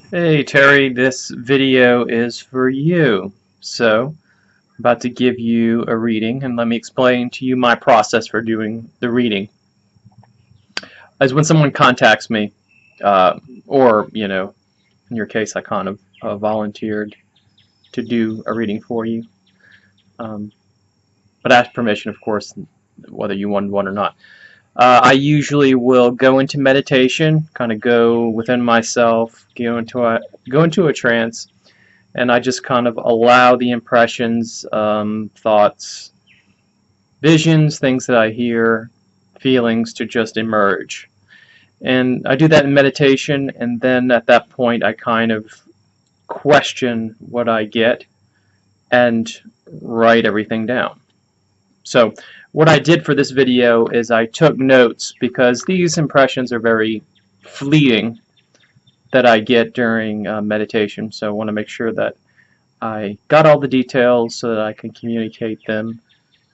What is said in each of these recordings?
Hey Terry, this video is for you. So, I'm about to give you a reading, and let me explain to you my process for doing the reading. As when someone contacts me, uh, or, in your case, I kind of volunteered to do a reading for you. Um, but ask permission, of course, whether you wanted one or not. I usually will go into meditation, kind of go within myself, go into a trance, and I just kind of allow the impressions, thoughts, visions, things that I hear, feelings to just emerge. And I do that in meditation, and then at that point, I kind of question what I get and write everything down. So, what I did for this video is I took notes because these impressions are very fleeting that I get during meditation. So, I want to make sure that I got all the details so that I can communicate them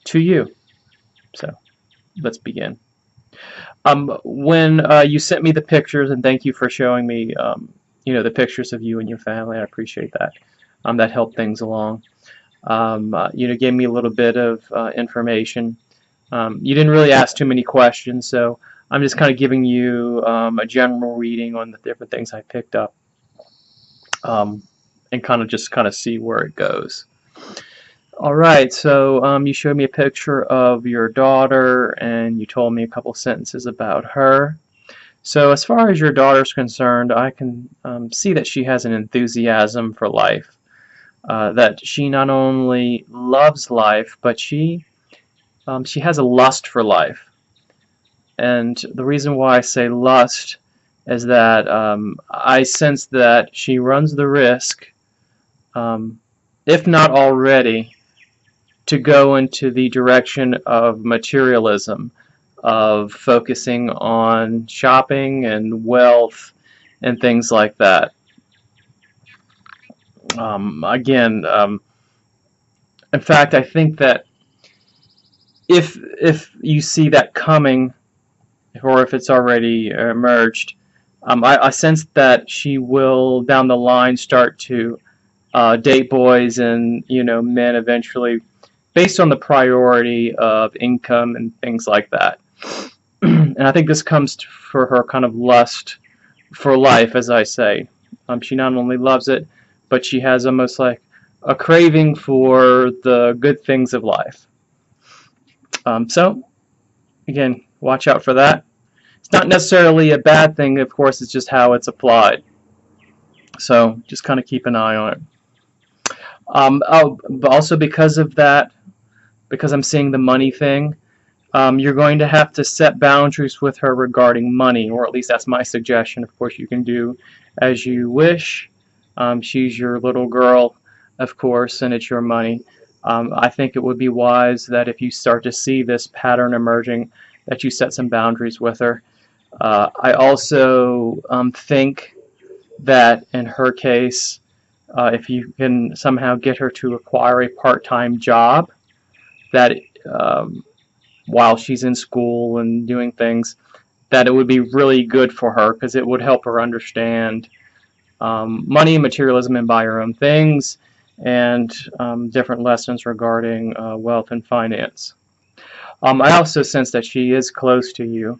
to you. So let's begin. When you sent me the pictures, and thank you for showing me, the pictures of you and your family. I appreciate that. That helped things along. Gave me a little bit of information. You didn't really ask too many questions, so I'm just kind of giving you a general reading on the different things I picked up, and kind of see where it goes. All right, so you showed me a picture of your daughter, and you told me a couple sentences about her. So as far as your daughter's concerned, I can see that she has an enthusiasm for life, that she not only loves life, but she has a lust for life. And the reason why I say lust is that I sense that she runs the risk, if not already, to go into the direction of materialism, of focusing on shopping and wealth and things like that. Again, in fact, I think that if you see that coming, or if it's already emerged, I sense that she will down the line start to date boys and men eventually, based on the priority of income and things like that. And I think this comes for her kind of lust for life, as I say. She not only loves it, but she has almost like a craving for the good things of life. So, again, watch out for that. It's not necessarily a bad thing, of course, it's just how it's applied. So, just kind of keep an eye on it. But also because of that, because I'm seeing the money thing, you're going to have to set boundaries with her regarding money, or at least that's my suggestion. Of course, you can do as you wish. She's your little girl, of course, and it's your money. I think it would be wise that if you start to see this pattern emerging, that you set some boundaries with her. I also think that in her case, if you can somehow get her to acquire a part-time job, that while she's in school and doing things, that it would be really good for her because it would help her understand money and materialism and buy her own things, and different lessons regarding wealth and finance. I also sense that she is close to you,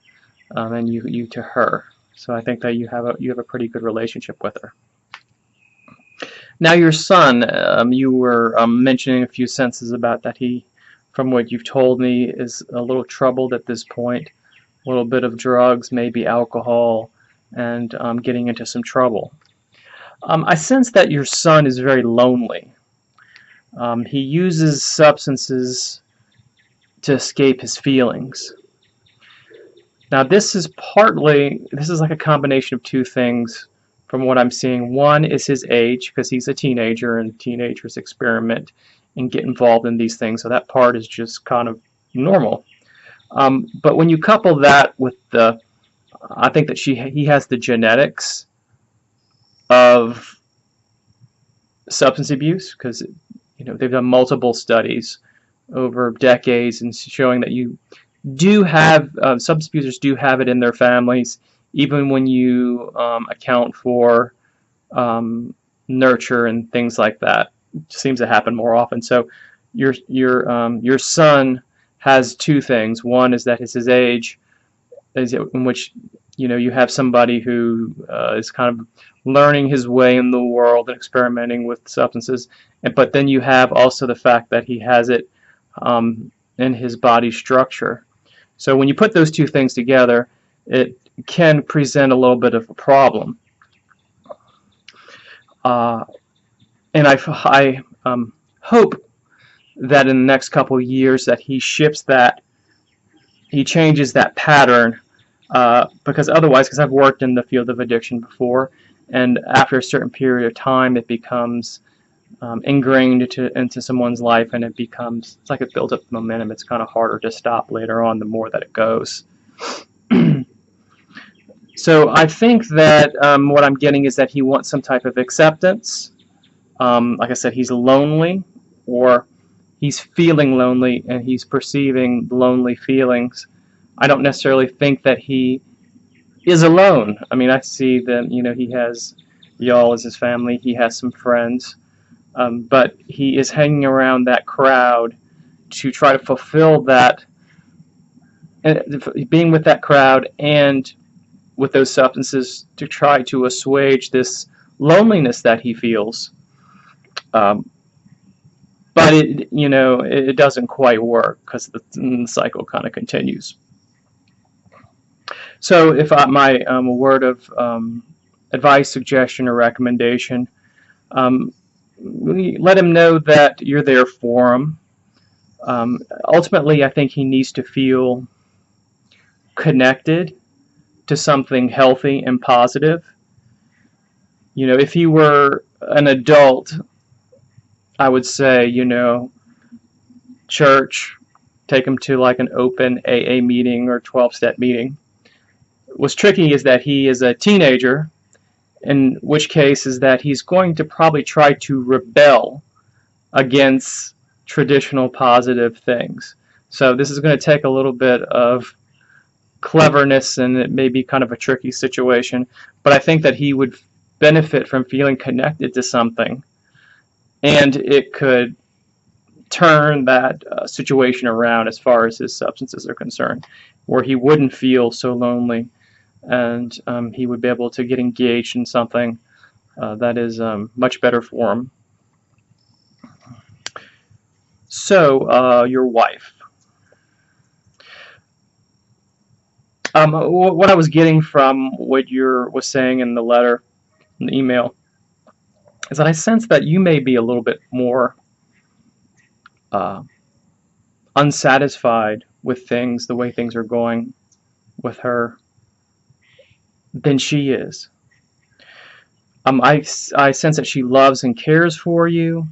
and you to her. So I think that you have a pretty good relationship with her. Now your son, you were mentioning a few sentences about that he, from what you've told me, is a little troubled at this point. A little bit of drugs, maybe alcohol, and getting into some trouble. I sense that your son is very lonely. He uses substances to escape his feelings. Now this is like a combination of two things from what I'm seeing. One is his age, because he's a teenager and teenagers experiment and get involved in these things, so that part is just kind of normal. But when you couple that with I think that he has the genetics of substance abuse, because they've done multiple studies over decades and showing that you do have substance abusers do have it in their families, even when you account for nurture and things like that. It seems to happen more often. So your son has two things. One is that his age, in which you have somebody who is kind of learning his way in the world and experimenting with substances, but then you have also the fact that he has it in his body structure. So when you put those two things together, it can present a little bit of a problem. And I hope that in the next couple of years that he changes that pattern, because otherwise, because I've worked in the field of addiction before, and after a certain period of time, it becomes ingrained into someone's life, and it's like it builds up momentum. It's kind of harder to stop later on the more that it goes. So I think that what I'm getting is that he wants some type of acceptance. Like I said, he's lonely, or he's feeling lonely, and he's perceiving lonely feelings. I don't necessarily think that he is alone. I mean, I see that he has y'all as his family. He has some friends, but he is hanging around that crowd to try to fulfill that, being with that crowd and with those substances to try to assuage this loneliness that he feels. But it doesn't quite work, because the cycle kind of continues. So if my word of advice, suggestion, or recommendation, let him know that you're there for him. Ultimately, I think he needs to feel connected to something healthy and positive. If he were an adult, I would say, church, take him to like an open AA meeting or 12-step meeting. What's tricky is that he is a teenager, in which case is that he's going to probably try to rebel against traditional positive things. So this is going to take a little bit of cleverness, and it may be kind of a tricky situation, but I think that he would benefit from feeling connected to something, and it could turn that situation around as far as his substances are concerned, where he wouldn't feel so lonely, and he would be able to get engaged in something that is much better for him. So, your wife. What I was getting from what you was saying in the letter, in the email, is that I sense that you may be a little bit more unsatisfied with things, the way things are going with her, than she is. I sense that she loves and cares for you.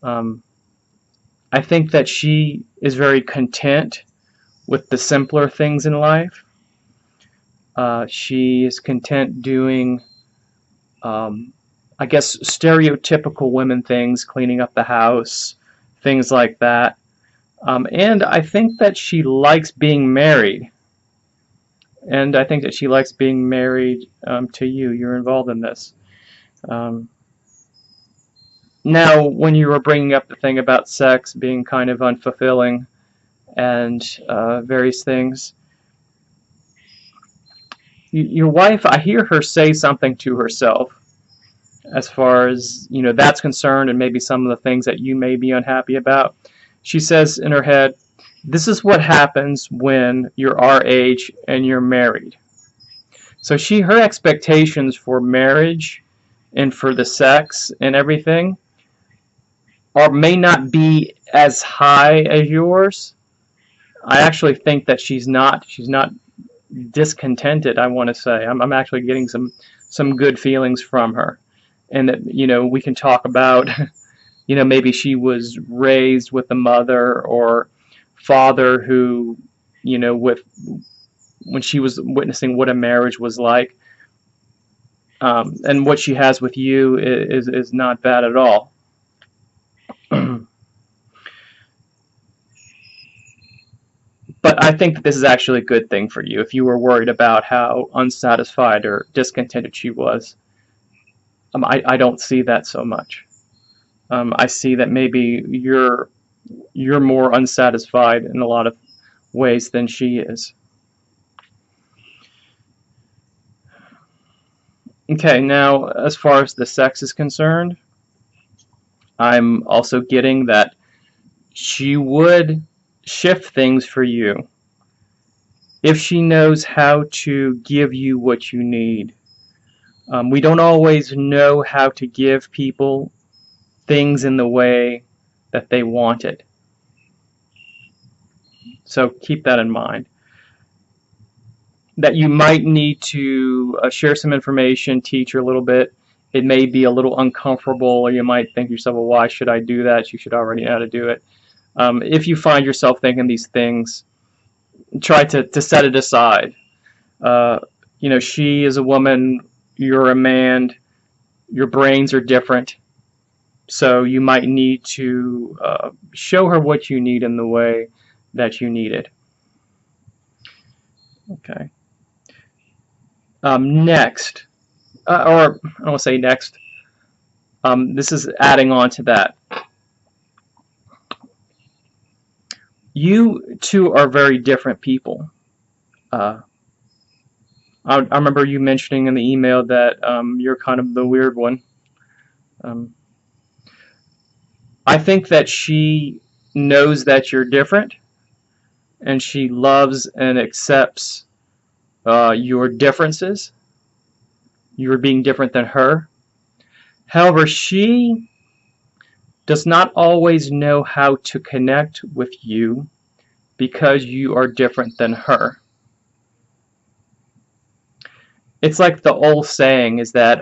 I think that she is very content with the simpler things in life. She is content doing, I guess, stereotypical women things, cleaning up the house, things like that. And I think that she likes being married. And I think that she likes being married to you. You're involved in this. Now, when you were bringing up the thing about sex being kind of unfulfilling and various things, your wife, I hear her say something to herself as far as that's concerned, and maybe some of the things that you may be unhappy about. She says in her head, this is what happens when you're our age and you're married. So her expectations for marriage and for the sex and everything may not be as high as yours. I actually think that she's not discontented, I want to say. I'm actually getting some good feelings from her. And that, we can talk about, maybe she was raised with a mother or father who, when she was witnessing what a marriage was like, and what she has with you is not bad at all. But I think that this is actually a good thing for you if you were worried about how unsatisfied or discontented she was. I don't see that so much. I see that maybe you're more unsatisfied in a lot of ways than she is. Okay, now as far as the sex is concerned, I'm also getting that she would shift things for you if she knows how to give you what you need. We don't always know how to give people things in the way that they want it. So keep that in mind. That you might need to share some information, teach her a little bit. It may be a little uncomfortable, or you might think to yourself, well, why should I do that? You should already know how to do it. If you find yourself thinking these things, try to set it aside. She is a woman, you're a man, your brains are different, so you might need to show her what you need in the way that you need it. Okay. Next, or I don't want to say next, this is adding on to that. You two are very different people. I remember you mentioning in the email that you're kind of the weird one. I think that she knows that you're different, and she loves and accepts your differences. You're being different than her. However, she does not always know how to connect with you because you are different than her. It's like the old saying is that,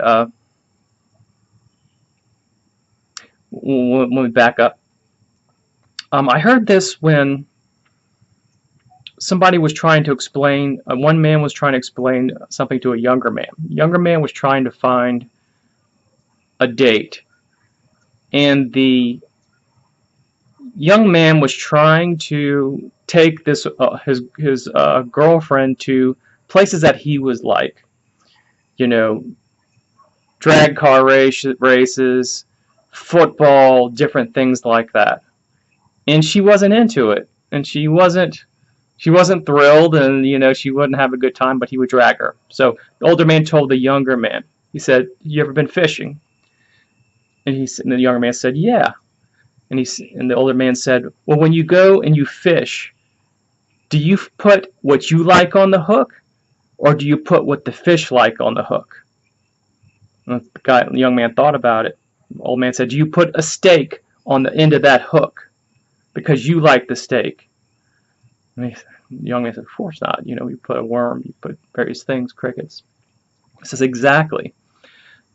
let me back up. I heard this when somebody was trying to explain, one man was trying to explain something to a younger man. The younger man was trying to find a date, and the young man was trying to take this his girlfriend to places that he was like, drag car races, football, different things like that. And she wasn't into it, and she wasn't thrilled, and she wouldn't have a good time, but he would drag her. So the older man told the younger man, he said, "You ever been fishing?" And the younger man said, "Yeah." And the older man said, "Well, when you go and you fish, do you put what you like on the hook, or do you put what the fish like on the hook?" And the young man thought about it. The old man said, "Do you put a steak on the end of that hook because you like the steak?" And the young man said, "Of course not. You put a worm, you put various things, crickets." This is exactly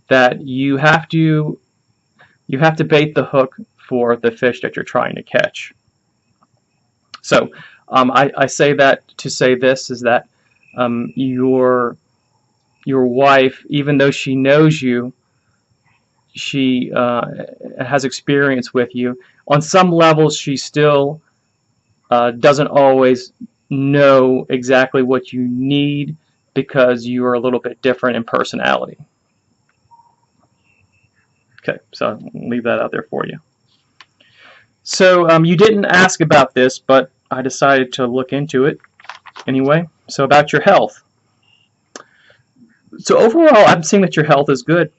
that you have to bait the hook for the fish that you're trying to catch. So I say that to say this is that your wife, even though she knows you, she has experience with you, on some levels she still doesn't always know exactly what you need because you are a little bit different in personality. Okay, so I'll leave that out there for you. So you didn't ask about this, but I decided to look into it anyway. So about your health. So overall, I'm seeing that your health is good.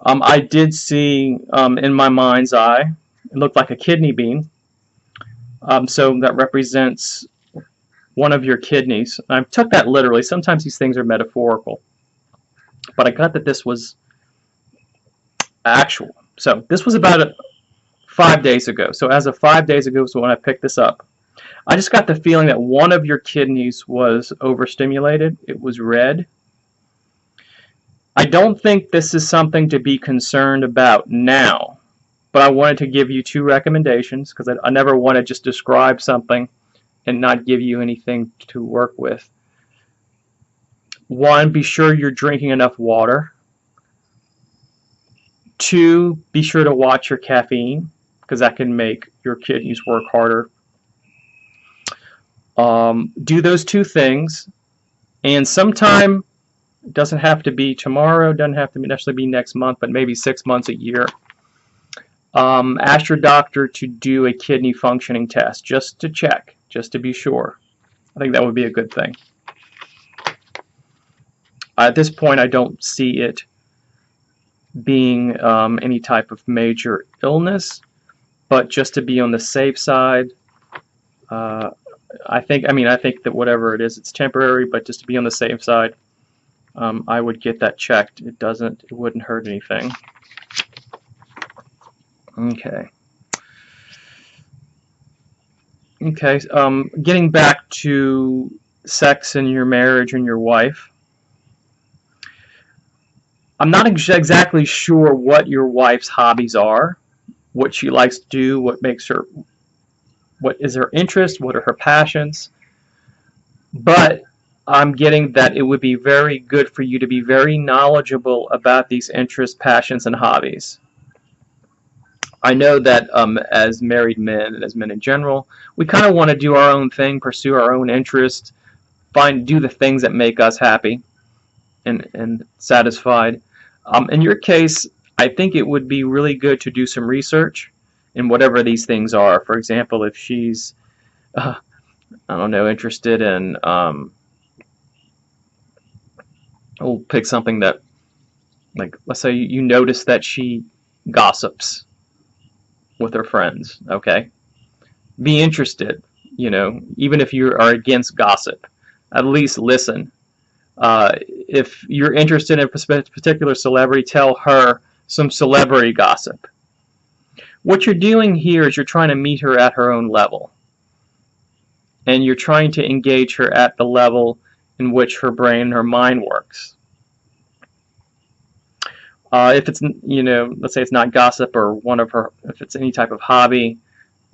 I did see in my mind's eye, it looked like a kidney bean. So that represents one of your kidneys. I took that literally. Sometimes these things are metaphorical. But I got that this was actual. So this was about 5 days ago. So as of 5 days ago was when I picked this up. I just got the feeling that one of your kidneys was overstimulated. It was red. I don't think this is something to be concerned about now, but I wanted to give you 2 recommendations because I never want to just describe something and not give you anything to work with. 1, be sure you're drinking enough water. 2, be sure to watch your caffeine because that can make your kidneys work harder. Do those 2 things, and sometime It doesn't have to be tomorrow, doesn't have to necessarily be next month, but maybe 6 months, a year. Ask your doctor to do a kidney functioning test just to check, just to be sure. I think that would be a good thing. At this point, I don't see it being any type of major illness, but just to be on the safe side, I think that whatever it is, it's temporary, but just to be on the safe side, I would get that checked. It wouldn't hurt anything. Okay. Okay. Getting back to sex and your marriage and your wife. I'm not exactly sure what your wife's hobbies are, what she likes to do, what is her interest, what are her passions, but I'm getting that it would be very good for you to be very knowledgeable about these interests, passions, and hobbies. I know that as married men and as men in general, we kind of want to do our own thing, pursue our own interests, do the things that make us happy and satisfied. In your case, I think it would be really good to do some research in whatever these things are. For example, if she's, I don't know, interested in, we'll pick something that, like, let's say you notice that she gossips with her friends, okay? Be interested, even if you are against gossip, at least listen. If you're interested in a particular celebrity, tell her some celebrity gossip. What you're doing here is you're trying to meet her at her own level. And you're trying to engage her at the level in which her brain and her mind works. If it's, let's say it's not gossip or if it's any type of hobby,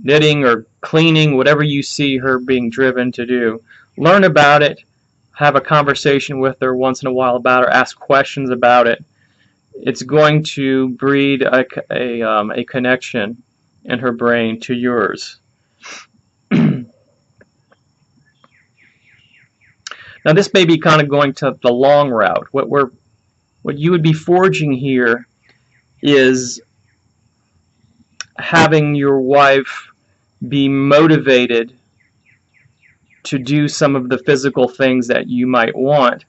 knitting or cleaning, whatever you see her being driven to do, learn about it. Have a conversation with her once in a while about her, ask questions about it. It's going to breed a connection in her brain to yours. Now this may be kind of going to the long route. What you would be forging here is having your wife be motivated to do some of the physical things that you might want.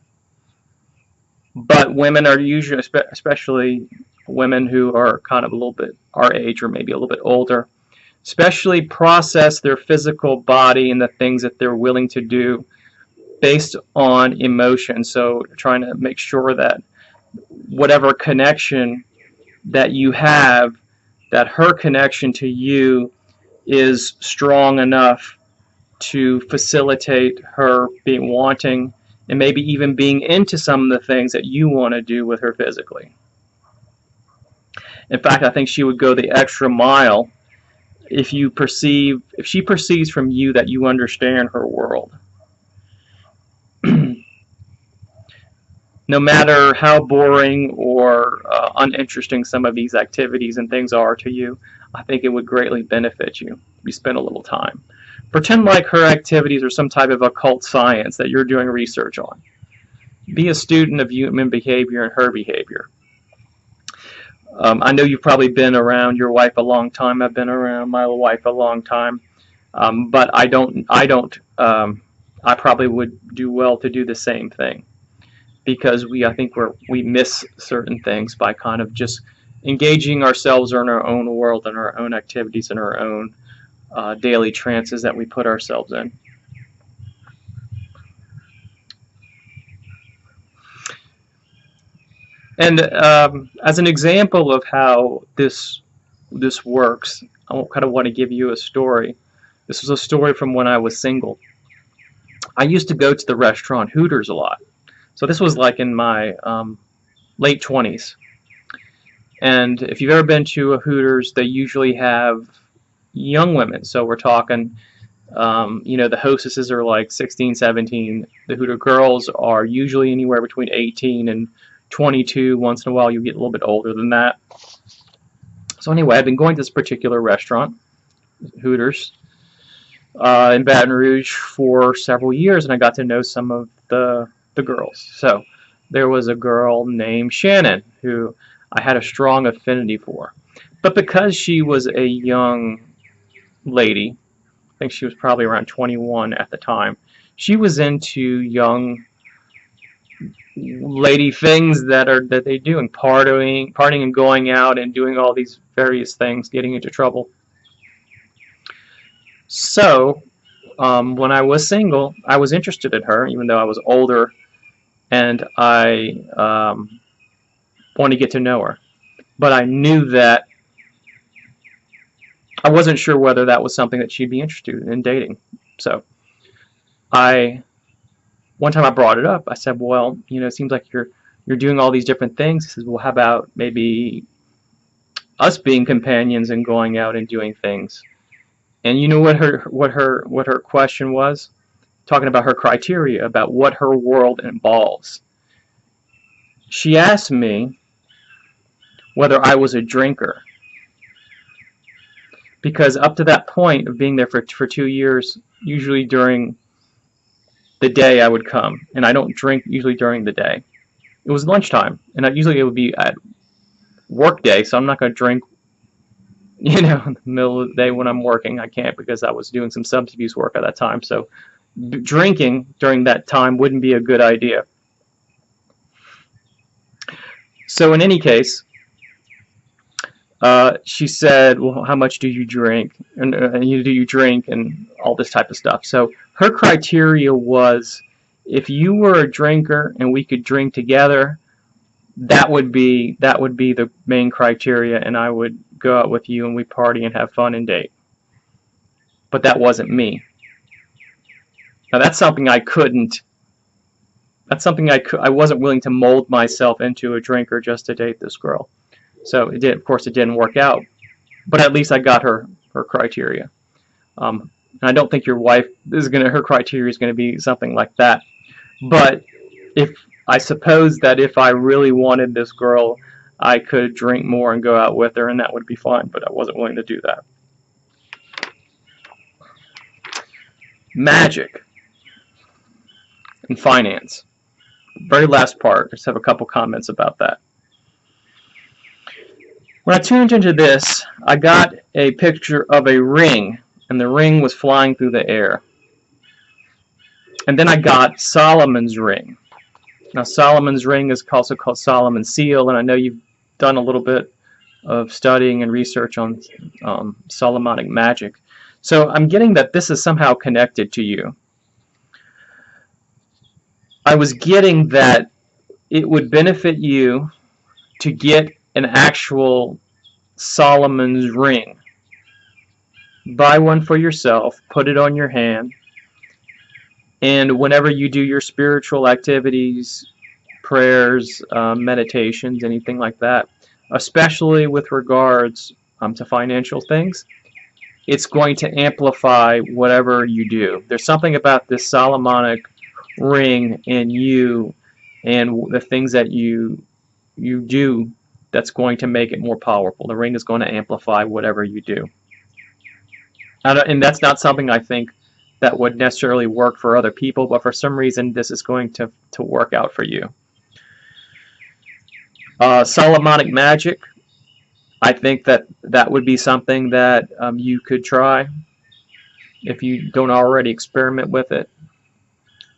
But women are usually, especially women who are kind of a little bit our age or maybe a little bit older, especially process their physical body and the things that they're willing to do based on emotion. So trying to make sure that whatever connection that you have, that her connection to you is strong enough to facilitate her wanting and maybe even being into some of the things that you want to do with her physically. In fact, I think she would go the extra mile if she perceives from you that you understand her world. No matter how boring or uninteresting some of these activities and things are to you, I think it would greatly benefit you if you spend a little time. Pretend like her activities are some type of occult science that you're doing research on. Be a student of human behavior and her behavior. I know you've probably been around your wife a long time. I've been around my wife a long time, but I probably would do well to do the same thing, because I think we miss certain things by kind of just engaging ourselves in our own world and our own activities and our own daily trances that we put ourselves in. And as an example of how this works, I kind of want to give you a story. This was a story from when I was single. I used to go to the restaurant Hooters a lot. So this was like in my late 20s. And if you've ever been to a Hooters, they usually have young women. So we're talking, the hostesses are like 16, 17. The Hooter girls are usually anywhere between 18 and 22. Once in a while you get a little bit older than that. So anyway, I've been going to this particular restaurant, Hooters, in Baton Rouge for several years, and I got to know some of the girls. So there was a girl named Shannon who I had a strong affinity for. But because she was a young lady, I think she was probably around 21 at the time, she was into young lady things that they do, and partying and going out and doing all these various things, getting into trouble. So when I was single, I was interested in her, even though I was older, and I wanted to get to know her. But I knew that I wasn't sure whether that was something that she'd be interested in dating. So one time I brought it up. I said, well, it seems like you're doing all these different things. He says, well, how about maybe us being companions and going out and doing things? And you know what her question was? Talking about her criteria, about what her world involves. She asked me whether I was a drinker. Because up to that point of being there for 2 years, usually during the day I would come, and I don't drink usually during the day. It was lunchtime, and usually it would be at work day, so I'm not going to drink in the middle of the day when I'm working. I can't, because I was doing some substance abuse work at that time. So drinking during that time wouldn't be a good idea. So in any case, she said, well, how much do you drink? And do you drink? And all this type of stuff. So her criteria was, if you were a drinker and we could drink together, that would be the main criteria, and I would go out with you and we party and have fun and date. But that wasn't me. Now that's something I couldn't. That's something I wasn't willing to mold myself into a drinker just to date this girl. So it did. Of course, it didn't work out. But at least I got her criteria. And I don't think your wife her criteria is going to be something like that. But I suppose that if I really wanted this girl, I could drink more and go out with her, and that would be fine, but I wasn't willing to do that. Magic and finance. Very last part. I just have a couple comments about that. When I tuned into this, I got a picture of a ring, and the ring was flying through the air. And then I got Solomon's ring. Now, Solomon's ring is also called Solomon's seal, and I know you've done a little bit of studying and research on Solomonic magic. So I'm getting that this is somehow connected to you. I was getting that it would benefit you to get an actual Solomon's ring. Buy one for yourself, put it on your hand, and whenever you do your spiritual activities, prayers, meditations, anything like that, especially with regards to financial things, it's going to amplify whatever you do. There's something about this Solomonic ring in you and the things that you do that's going to make it more powerful. The ring is going to amplify whatever you do. And that's not something I think that would necessarily work for other people, but for some reason this is going to work out for you. Solomonic magic, I think that would be something that you could try if you don't already experiment with it.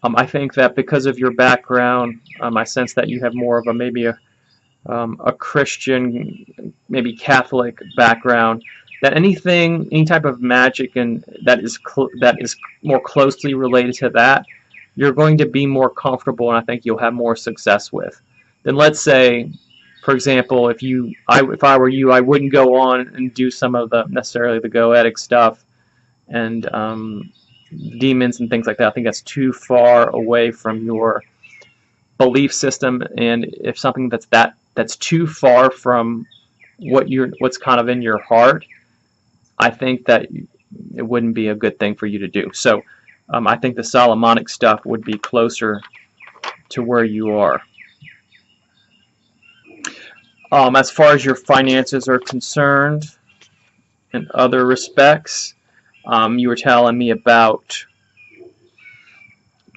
I think that because of your background, I sense that you have more of maybe a Christian, maybe Catholic background, that any type of magic and that is more closely related to that, you're going to be more comfortable, and I think you'll have more success with. Then let's say, for example, if I were you, I wouldn't go on and do some of necessarily the goetic stuff and demons and things like that. I think that's too far away from your belief system, and if something that's too far from what's kind of in your heart, I think that it wouldn't be a good thing for you to do. So I think the Solomonic stuff would be closer to where you are. As far as your finances are concerned, in other respects, you were telling me about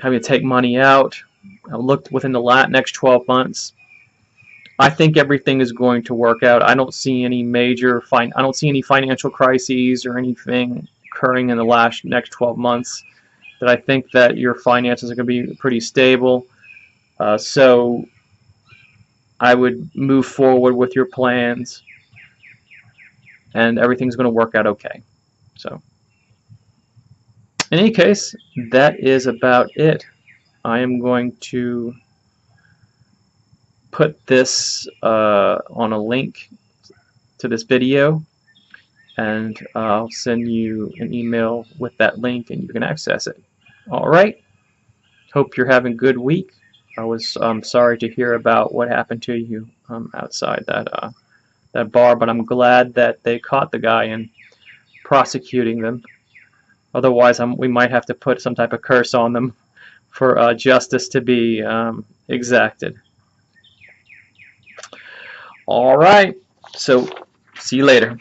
having to take money out. looked within the next 12 months. I think everything is going to work out. I don't see any I don't see any financial crises or anything occurring in the next 12 months. That I think that your finances are going to be pretty stable. So I would move forward with your plans, and everything's going to work out okay. So, in any case, that is about it. I am going to put this on a link to this video, and I'll send you an email with that link and you can access it. Alright, hope you're having a good week. I was sorry to hear about what happened to you outside that bar, but I'm glad that they caught the guy and prosecuting them. Otherwise, we might have to put some type of curse on them for justice to be exacted. Alright, so see you later.